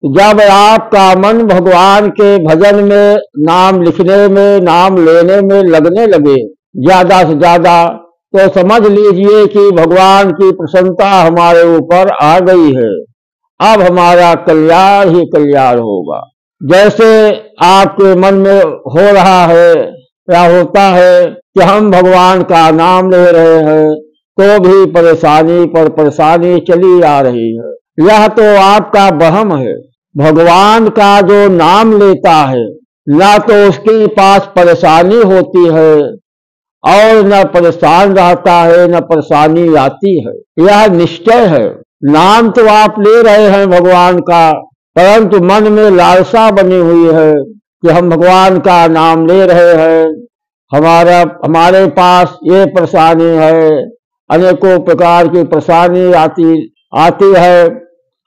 जब आपका मन भगवान के भजन में, नाम लिखने में, नाम लेने में लगने लगे ज्यादा से ज्यादा, तो समझ लीजिए कि भगवान की प्रसन्नता हमारे ऊपर आ गई है। अब हमारा कल्याण ही कल्याण होगा। जैसे आपके मन में हो रहा है या होता है कि हम भगवान का नाम ले रहे हैं तो भी परेशानी पर परेशानी चली आ रही है। यह तो आपका वहम है। भगवान का जो नाम लेता है ना तो उसके पास परेशानी होती है और न परेशान रहता है, न परेशानी आती है। यह निश्चय है। नाम तो आप ले रहे हैं भगवान का, परंतु मन में लालसा बनी हुई है कि हम भगवान का नाम ले रहे हैं, हमारे पास ये परेशानी है, अनेकों प्रकार की परेशानी आती है,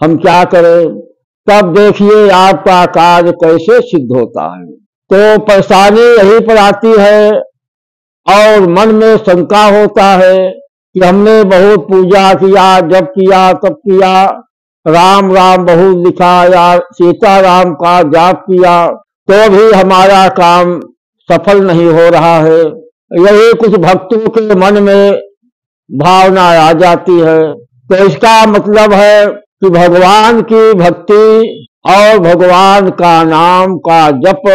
हम क्या करें। तब देखिए आपका कार्य कैसे सिद्ध होता है। तो परेशानी यहीं पर आती है और मन में शंका होता है कि हमने बहुत पूजा किया, जब किया, तब किया, राम राम बहुत लिखा या सीता राम का जाप किया, तो भी हमारा काम सफल नहीं हो रहा है। यही कुछ भक्तों के मन में भावना आ जाती है। तो इसका मतलब है कि भगवान की भक्ति और भगवान का नाम का जप,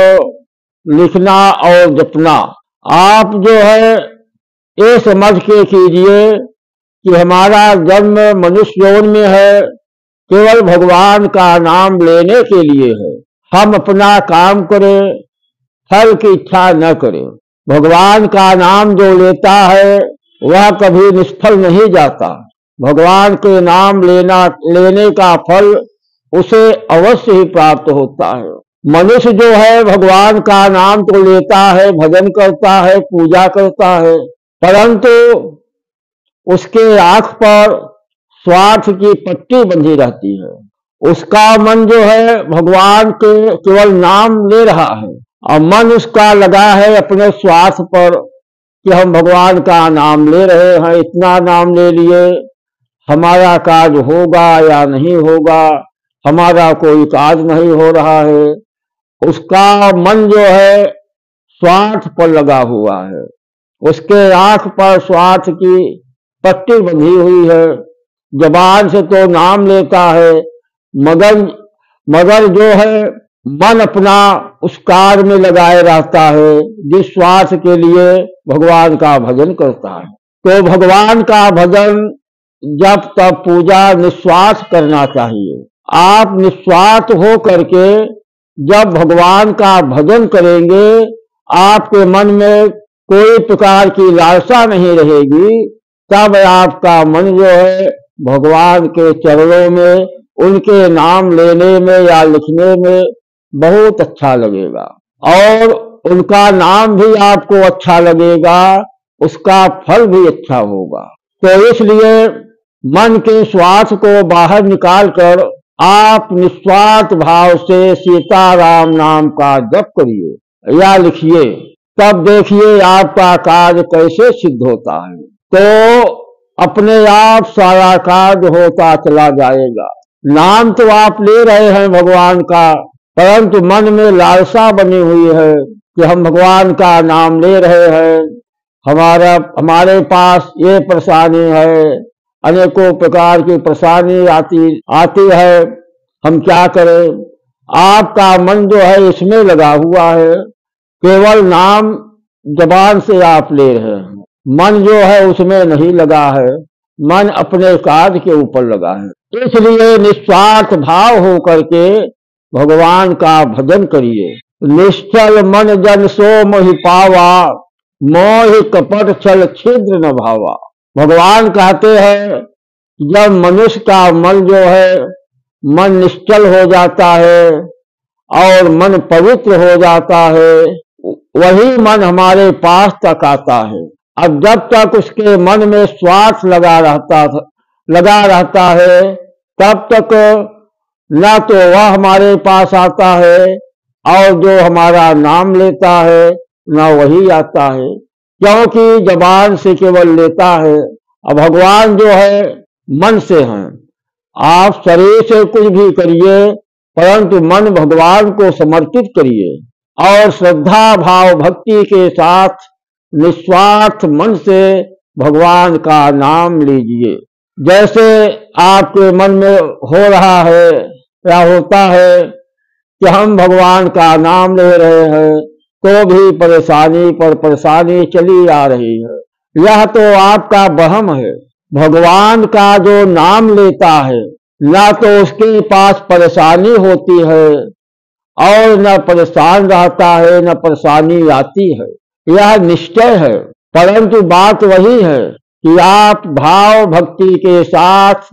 लिखना और जपना, आप जो है ये समझ के कीजिए कि हमारा जन्म मनुष्य योनि में है केवल भगवान का नाम लेने के लिए है। हम अपना काम करें, फल की इच्छा न करें। भगवान का नाम जो लेता है वह कभी निष्फल नहीं जाता। भगवान के नाम लेने का फल उसे अवश्य ही प्राप्त होता है। मनुष्य जो है भगवान का नाम तो लेता है, भजन करता है, पूजा करता है, परंतु उसके आंख पर स्वार्थ की पट्टी बंधी रहती है। उसका मन जो है भगवान के केवल नाम ले रहा है और मन उसका लगा है अपने स्वार्थ पर कि हम भगवान का नाम ले रहे हैं, इतना नाम ले लिए, हमारा कार्य होगा या नहीं होगा, हमारा कोई कार्य नहीं हो रहा है। उसका मन जो है स्वार्थ पर लगा हुआ है। उसके आंख पर स्वार्थ की पट्टी बंधी हुई है। जबान से तो नाम लेता है, मगर जो है मन अपना उस कार्य में लगाए रहता है जिस स्वार्थ के लिए भगवान का भजन करता है। तो भगवान का भजन, जब तब पूजा निस्वार्थ करना चाहिए। आप निस्वार्थ हो करके जब भगवान का भजन करेंगे, आपके मन में कोई प्रकार की लालसा नहीं रहेगी, तब आपका मन जो है भगवान के चरणों में, उनके नाम लेने में या लिखने में बहुत अच्छा लगेगा और उनका नाम भी आपको अच्छा लगेगा, उसका फल भी अच्छा होगा। तो इसलिए मन के स्वार्थ को बाहर निकालकर आप निस्वार्थ भाव से सीताराम नाम का जप करिए या लिखिए, तब देखिए आपका कार्य कैसे सिद्ध होता है। तो अपने आप सारा कार्य होता चला जाएगा। नाम तो आप ले रहे हैं भगवान का, परंतु मन में लालसा बनी हुई है कि हम भगवान का नाम ले रहे हैं, हमारे पास ये परेशानी है, अनेकों प्रकार की परेशानी आती है, हम क्या करें। आपका मन जो है इसमें लगा हुआ है, केवल नाम जबान से आप ले रहे हैं, मन जो है उसमें नहीं लगा है, मन अपने कार्य के ऊपर लगा है। इसलिए निस्वार्थ भाव हो करके भगवान का भजन करिए। निश्चल मन जन सो मोहि पावा, मोहि कपट छल छिद्र न भावा। भगवान कहते हैं जब मनुष्य का मन जो है मन निश्चल हो जाता है और मन पवित्र हो जाता है, वही मन हमारे पास तक आता है। अब जब तक उसके मन में स्वार्थ लगा रहता है, तब तक न तो वह हमारे पास आता है और जो हमारा नाम लेता है न वही आता है, क्योंकि जबान से केवल लेता है। अब भगवान जो है मन से हैं। आप शरीर से कुछ भी करिए परंतु मन भगवान को समर्पित करिए और श्रद्धा भाव भक्ति के साथ निस्वार्थ मन से भगवान का नाम लीजिए। जैसे आपके मन में हो रहा है या होता है कि हम भगवान का नाम ले रहे हैं तो भी परेशानी पर परेशानी चली आ रही है, यह तो आपका वहम है। भगवान का जो नाम लेता है ना तो उसके पास परेशानी होती है और न परेशान रहता है न परेशानी आती है, यह निश्चय है। परंतु बात वही है कि आप भाव भक्ति के साथ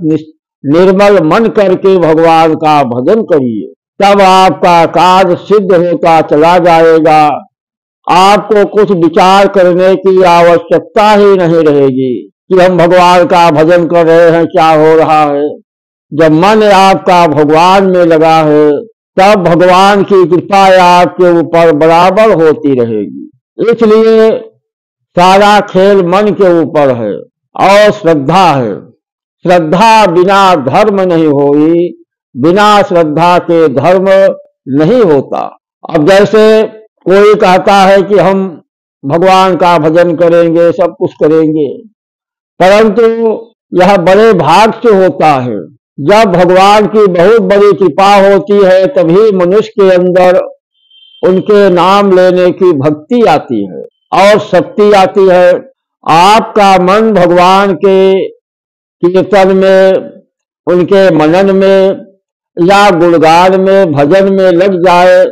निर्मल मन करके भगवान का भजन करिए, तब आपका कार्य सिद्ध होता चला जाएगा। आपको कुछ विचार करने की आवश्यकता ही नहीं रहेगी कि हम भगवान का भजन कर रहे हैं, क्या हो रहा है। जब मन आपका भगवान में लगा है तब भगवान की कृपा आपके ऊपर बराबर होती रहेगी। इसलिए सारा खेल मन के ऊपर है और श्रद्धा है। श्रद्धा बिना धर्म नहीं होई, बिना श्रद्धा के धर्म नहीं होता। अब जैसे कोई कहता है कि हम भगवान का भजन करेंगे, सब कुछ करेंगे, परंतु यह बड़े भाग से होता है। जब भगवान की बहुत बड़ी कृपा होती है तभी मनुष्य के अंदर उनके नाम लेने की भक्ति आती है और शक्ति आती है। आपका मन भगवान के कीर्तन में, उनके मनन में या गुणगान में, भजन में लग जाए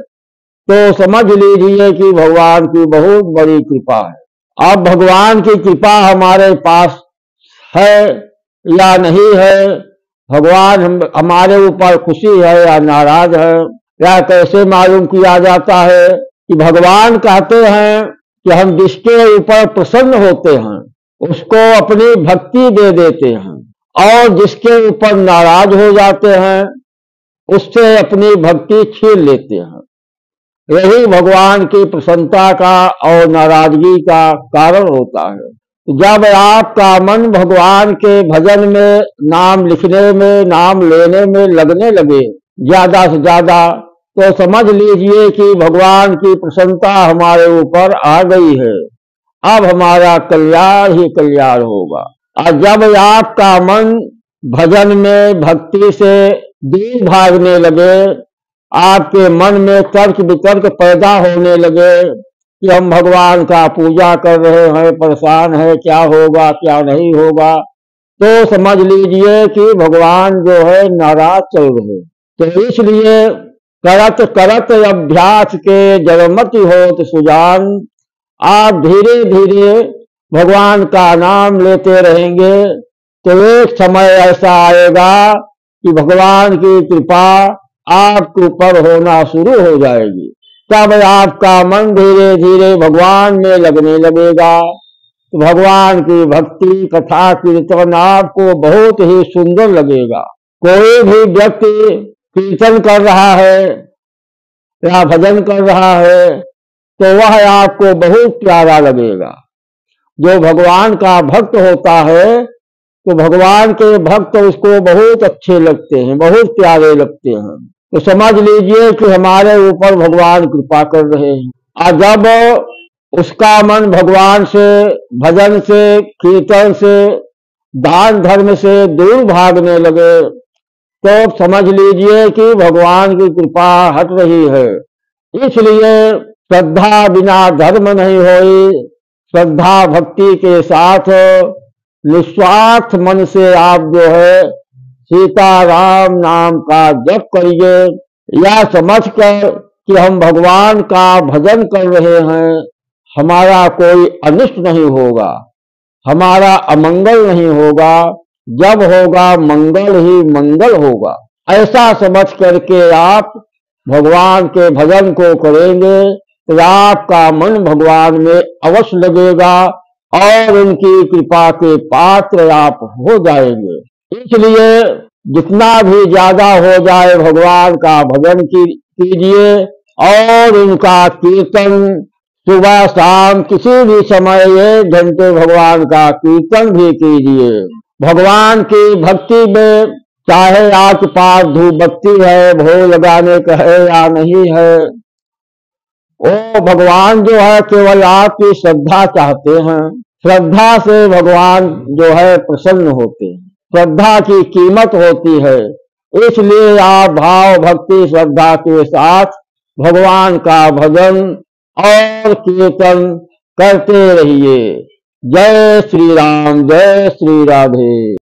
तो समझ लीजिए कि भगवान की बहुत बड़ी कृपा है। अब भगवान की कृपा हमारे पास है या नहीं है, भगवान हमारे ऊपर खुशी है या नाराज है, या कैसे मालूम किया जाता है कि भगवान कहते हैं कि हम जिसके ऊपर प्रसन्न होते हैं उसको अपनी भक्ति दे देते हैं और जिसके ऊपर नाराज हो जाते हैं उससे अपनी भक्ति छीन लेते हैं। यही भगवान की प्रसन्नता का और नाराजगी का कारण होता है। जब आपका मन भगवान के भजन में, नाम लिखने में, नाम लेने में लगने लगे ज्यादा से ज्यादा, तो समझ लीजिए कि भगवान की प्रसन्नता हमारे ऊपर आ गई है। अब हमारा कल्याण ही कल्याण होगा। और जब आपका मन भजन में, भक्ति से दूर भागने लगे, आपके मन में तर्क वितर्क पैदा होने लगे कि हम भगवान का पूजा कर रहे हैं, परेशान है, क्या होगा क्या नहीं होगा, तो समझ लीजिए कि भगवान जो है नाराज चल रहे। तो इसलिए करत करत अभ्यास के जड़मति होत सुजान, आप धीरे धीरे भगवान का नाम लेते रहेंगे तो एक समय ऐसा आएगा कि भगवान की कृपा आपके ऊपर होना शुरू हो जाएगी। तब आपका मन धीरे धीरे भगवान में लगने लगेगा। तो भगवान की भक्ति, कथा, कीर्तन आपको बहुत ही सुंदर लगेगा। कोई भी व्यक्ति कीर्तन कर रहा है या भजन कर रहा है तो वह आपको बहुत प्यारा लगेगा। जो भगवान का भक्त होता है तो भगवान के भक्त उसको बहुत अच्छे लगते हैं, बहुत प्यारे लगते हैं। तो समझ लीजिए कि हमारे ऊपर भगवान कृपा कर रहे हैं। और जब उसका मन भगवान से, भजन से, कीर्तन से, दान धर्म से दूर भागने लगे तो समझ लीजिए कि भगवान की कृपा हट रही है। इसलिए श्रद्धा बिना धर्म नहीं होई, श्रद्धा भक्ति के साथ निस्वार्थ मन से आप जो है सीताराम नाम का जप करिए, या समझकर कि हम भगवान का भजन कर रहे हैं, हमारा कोई अनिष्ट नहीं होगा, हमारा अमंगल नहीं होगा, जब होगा मंगल ही मंगल होगा। ऐसा समझ करके आप भगवान के भजन को करेंगे तो आपका मन भगवान में अवश्य लगेगा और उनकी कृपा के पात्र आप हो जाएंगे। इसलिए जितना भी ज्यादा हो जाए भगवान का भजन कीजिए और उनका कीर्तन सुबह शाम किसी भी समय 1 घंटे भगवान का कीर्तन भी कीजिए। भगवान की भक्ति में चाहे आपके पास धूप बत्ती है, भोग लगाने का है या नहीं है, ओ भगवान जो है केवल आपकी श्रद्धा चाहते हैं। श्रद्धा से भगवान जो है प्रसन्न होते हैं। श्रद्धा की कीमत होती है, इसलिए आप भाव भक्ति श्रद्धा के साथ भगवान का भजन और कीर्तन करते रहिए। जय श्री राम, जय श्री राधे।